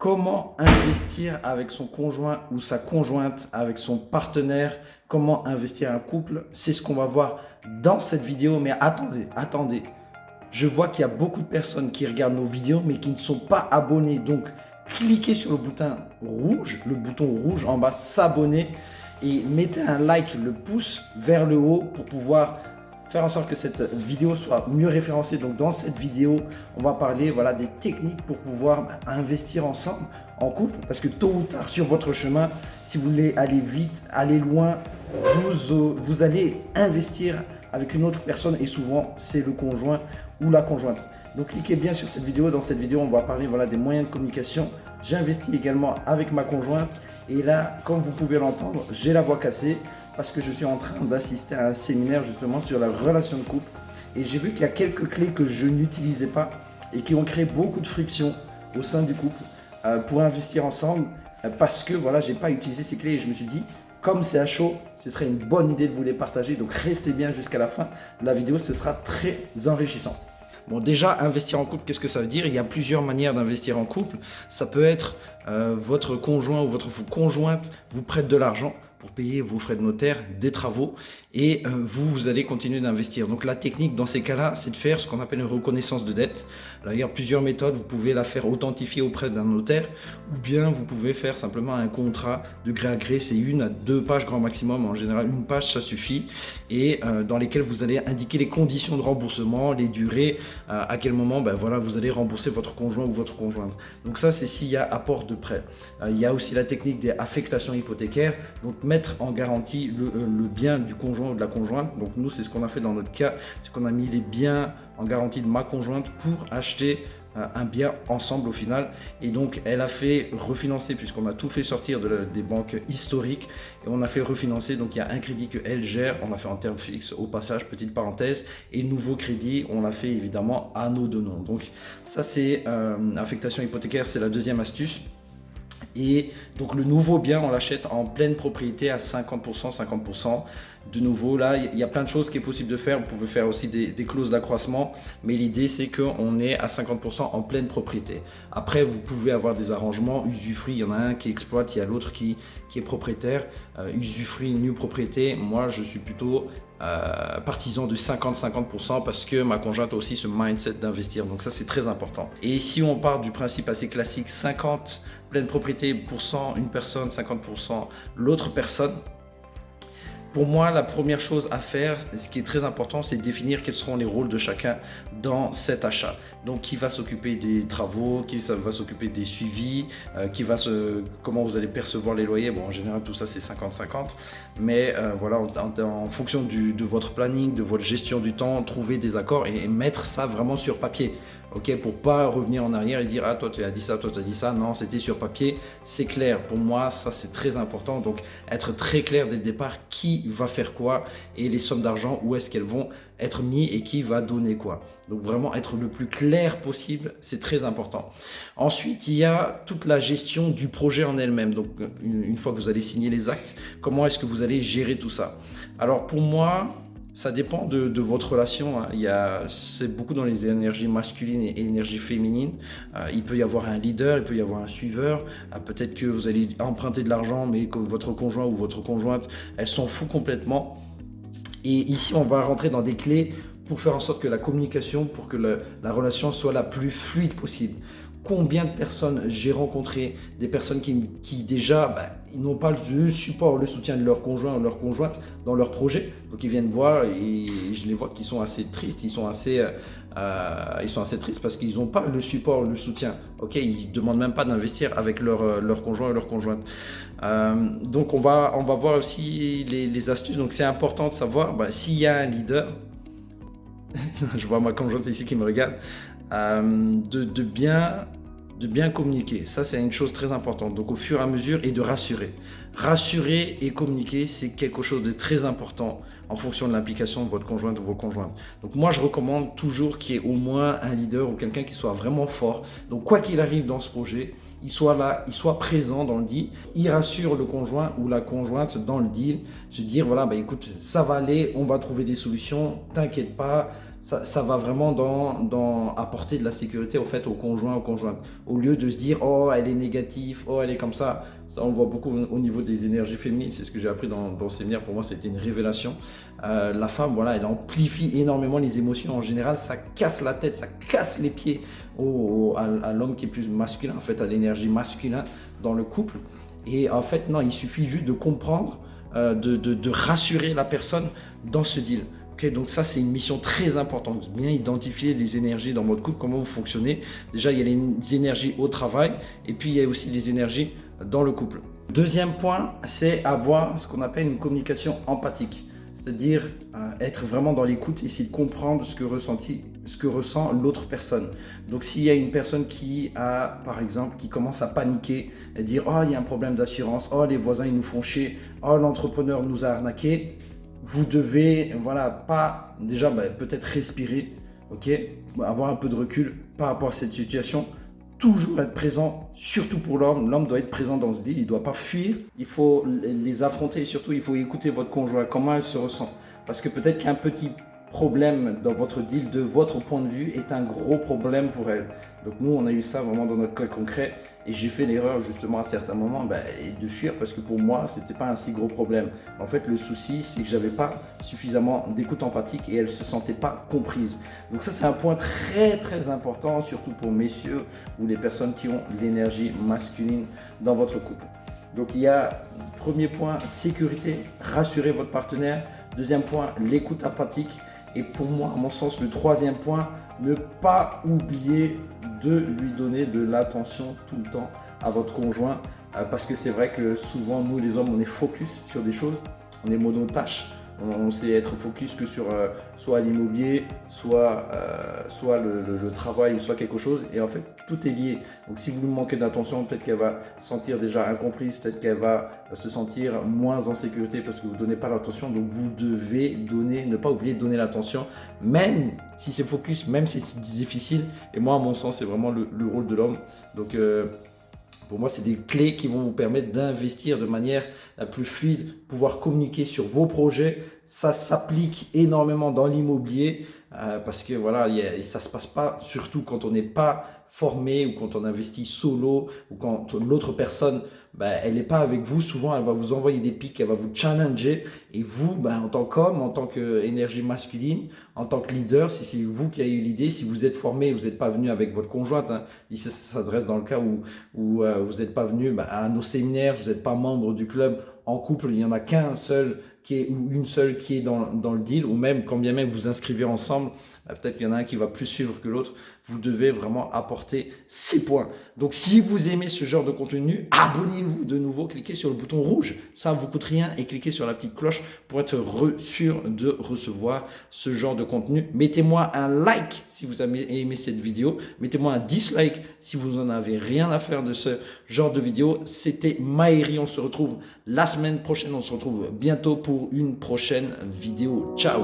Comment investir avec son conjoint ou sa conjointe, avec son partenaire, comment investir un couple, c'est ce qu'on va voir dans cette vidéo. Mais attendez, je vois qu'il y a beaucoup de personnes qui regardent nos vidéos mais qui ne sont pas abonnés. Donc, cliquez sur le bouton rouge en bas, s'abonner et mettez un like, le pouce vers le haut pour pouvoir faire en sorte que cette vidéo soit mieux référencée. Donc dans cette vidéo, on va parler des techniques pour pouvoir investir ensemble en couple, parce que tôt ou tard sur votre chemin, si vous voulez aller vite, aller loin, vous allez investir avec une autre personne et souvent c'est le conjoint ou la conjointe. Donc cliquez bien sur cette vidéo. Dans cette vidéo, on va parler des moyens de communication. J'investis également avec ma conjointe et là, comme vous pouvez l'entendre, j'ai la voix cassée parce que je suis en train d'assister à un séminaire justement sur la relation de couple et j'ai vu qu'il y a quelques clés que je n'utilisais pas et qui ont créé beaucoup de friction au sein du couple pour investir ensemble parce que j'ai pas utilisé ces clés et je me suis dit, comme c'est à chaud, ce serait une bonne idée de vous les partager. Donc restez bien jusqu'à la fin de la vidéo, ce sera très enrichissant. Bon, déjà, investir en couple, qu'est-ce que ça veut dire? Il y a plusieurs manières d'investir en couple. Ça peut être votre conjoint ou votre conjointe vous prête de l'argent pour payer vos frais de notaire, des travaux, et vous allez continuer d'investir. Donc la technique dans ces cas-là, c'est de faire ce qu'on appelle une reconnaissance de dette. Alors, il y a plusieurs méthodes. Vous pouvez la faire authentifier auprès d'un notaire, ou bien vous pouvez faire simplement un contrat de gré à gré. C'est 1 à 2 pages grand maximum. En général, 1 page, ça suffit. Et dans lesquelles vous allez indiquer les conditions de remboursement, les durées, à quel moment vous allez rembourser votre conjoint ou votre conjointe. Donc ça, c'est s'il y a apport de prêt. Il y a aussi la technique des affectations hypothécaires. Donc mettre en garantie le bien du conjoint ou de la conjointe. Donc nous, c'est ce qu'on a fait dans notre cas, c'est qu'on a mis les biens en garantie de ma conjointe pour acheter un bien ensemble au final. Et donc elle a fait refinancer, puisqu'on a tout fait sortir des banques historiques et on a fait refinancer. Donc il y a un crédit que elle gère, on l'a fait en termes fixes au passage, petite parenthèse, et nouveau crédit, on l'a fait évidemment à nos deux noms. Donc ça, c'est affectation hypothécaire, c'est la deuxième astuce. Et donc le nouveau bien, on l'achète en pleine propriété à 50%, 50%. De nouveau, là, il y a plein de choses qui est possible de faire. Vous pouvez faire aussi des clauses d'accroissement, mais l'idée, c'est qu'on est à 50% en pleine propriété. Après, vous pouvez avoir des arrangements, usufruit, il y en a un qui exploite, il y a l'autre qui est propriétaire. Usufruit, nue propriété, moi, je suis plutôt partisan de 50-50% parce que ma conjointe a aussi ce mindset d'investir. Donc ça, c'est très important. Et si on part du principe assez classique, 50 pleine propriété pour cent une personne, 50% l'autre personne, pour moi, la première chose à faire, ce qui est très important, c'est de définir quels seront les rôles de chacun dans cet achat. Donc, qui va s'occuper des travaux, qui va s'occuper des suivis, comment vous allez percevoir les loyers. Bon, en général, tout ça, c'est 50-50. Mais en fonction de votre planning, de votre gestion du temps, trouver des accords et mettre ça vraiment sur papier. Ok, pour pas revenir en arrière et dire ah toi tu as dit ça, toi tu as dit ça. Non, c'était sur papier, c'est clair. Pour moi, ça c'est très important. Donc être très clair dès le départ, qui va faire quoi et les sommes d'argent, où est-ce qu'elles vont être mises et qui va donner quoi. Donc vraiment être le plus clair possible, c'est très important. Ensuite, il y a toute la gestion du projet en elle-même. Donc une fois que vous allez signer les actes, comment est-ce que vous allez gérer tout ça? Alors pour moi, ça dépend de votre relation. C'est beaucoup dans les énergies masculines et énergies féminines. Il peut y avoir un leader, il peut y avoir un suiveur. Peut-être que vous allez emprunter de l'argent, mais que votre conjoint ou votre conjointe, elle s'en fout complètement. Et ici, on va rentrer dans des clés pour faire en sorte que la communication, pour que la relation soit la plus fluide possible. Combien de personnes j'ai rencontré, des personnes qui déjà ils n'ont pas le support, le soutien de leur conjoint ou leur conjointe dans leur projet. Donc ils viennent voir et je les vois qu'ils sont assez tristes, ils sont assez tristes parce qu'ils n'ont pas le support, le soutien. Ok, ils ne demandent même pas d'investir avec leur conjoint ou leur conjointe. Donc on va voir aussi les astuces. Donc c'est important de savoir s'il y a un leader. Je vois ma conjointe ici qui me regarde. De bien communiquer, ça c'est une chose très importante. Donc au fur et à mesure, et de rassurer et communiquer, c'est quelque chose de très important en fonction de l'implication de votre conjointe ou vos conjointes. Donc moi je recommande toujours qu'il y ait au moins un leader ou quelqu'un qui soit vraiment fort. Donc quoi qu'il arrive dans ce projet, il soit là, il soit présent dans le deal, il rassure le conjoint ou la conjointe dans le deal, se dire écoute, ça va aller, on va trouver des solutions, t'inquiète pas, ça va vraiment dans apporter de la sécurité au fait au conjoint, aux conjointes. Au lieu de se dire, oh, elle est négative, oh, elle est comme ça. Ça, on le voit beaucoup au niveau des énergies féminines. C'est ce que j'ai appris dans le séminaire. Pour moi, c'était une révélation. La femme, voilà, elle amplifie énormément les émotions. En général, ça casse la tête, ça casse les pieds à l'homme qui est plus masculin, en fait, à l'énergie masculine dans le couple. Et en fait, non, il suffit juste de comprendre, de rassurer la personne dans ce deal. Okay, donc ça, c'est une mission très importante. Bien identifier les énergies dans votre couple, comment vous fonctionnez. Déjà, il y a les énergies au travail et puis il y a aussi les énergies dans le couple. Deuxième point, c'est avoir ce qu'on appelle une communication empathique. C'est-à-dire être vraiment dans l'écoute et essayer de comprendre ce que ressent l'autre personne. Donc s'il y a une personne qui a, par exemple, qui commence à paniquer et dire « Oh, il y a un problème d'assurance, oh, les voisins, ils nous font chier, oh, l'entrepreneur nous a arnaqué », vous devez, voilà, pas déjà peut-être respirer, ok, avoir un peu de recul par rapport à cette situation, toujours être présent, surtout pour l'homme. L'homme doit être présent dans ce deal, il ne doit pas fuir, il faut les affronter et surtout il faut écouter votre conjoint, comment elle se ressent. Parce que peut-être qu'un petit problème dans votre deal, de votre point de vue, est un gros problème pour elle. Donc nous, on a eu ça vraiment dans notre cas concret et j'ai fait l'erreur justement à certains moments de fuir parce que pour moi, c'était pas un si gros problème. En fait, le souci, c'est que j'avais pas suffisamment d'écoute empathique et elle se sentait pas comprise. Donc ça, c'est un point très très important, surtout pour messieurs ou les personnes qui ont l'énergie masculine dans votre couple. Donc il y a, premier point, sécurité, rassurer votre partenaire. Deuxième point, l'écoute empathique. Et pour moi, à mon sens, le troisième point, ne pas oublier de lui donner de l'attention tout le temps à votre conjoint. Parce que c'est vrai que souvent, nous les hommes, on est focus sur des choses, on est monotâche. On sait être focus que sur soit l'immobilier, soit le travail, soit quelque chose. Et en fait, tout est lié. Donc si vous lui manquez d'attention, peut-être qu'elle va se sentir déjà incomprise, peut-être qu'elle va se sentir moins en sécurité parce que vous ne donnez pas l'attention. Donc vous devez donner, ne pas oublier de donner l'attention, même si c'est focus, même si c'est difficile. Et moi, à mon sens, c'est vraiment le rôle de l'homme. Donc pour moi, c'est des clés qui vont vous permettre d'investir de manière la plus fluide, pouvoir communiquer sur vos projets. Ça s'applique énormément dans l'immobilier parce que voilà, ça ne se passe pas, surtout quand on n'est pas formé ou quand on investit solo ou quand l'autre personne, elle n'est pas avec vous. Souvent, elle va vous envoyer des pics, elle va vous challenger. Et vous, en tant qu'homme, en tant qu'énergie masculine, en tant que leader, si c'est vous qui avez eu l'idée, si vous êtes formé, vous n'êtes pas venu avec votre conjointe, ici ça s'adresse dans le cas où vous n'êtes pas venu à nos séminaires, vous n'êtes pas membre du club en couple, il n'y en a qu'un seul ou une seule qui est dans le deal, ou même quand bien même vous inscrivez ensemble, peut-être qu'il y en a un qui va plus suivre que l'autre. Vous devez vraiment apporter ces points. Donc, si vous aimez ce genre de contenu, abonnez-vous de nouveau, cliquez sur le bouton rouge, ça ne vous coûte rien, et cliquez sur la petite cloche pour être sûr de recevoir ce genre de contenu. Mettez-moi un like si vous avez aimé cette vidéo, mettez-moi un dislike si vous n'en avez rien à faire de ce genre de vidéo. C'était Maëri, on se retrouve la semaine prochaine, on se retrouve bientôt pour une prochaine vidéo. Ciao!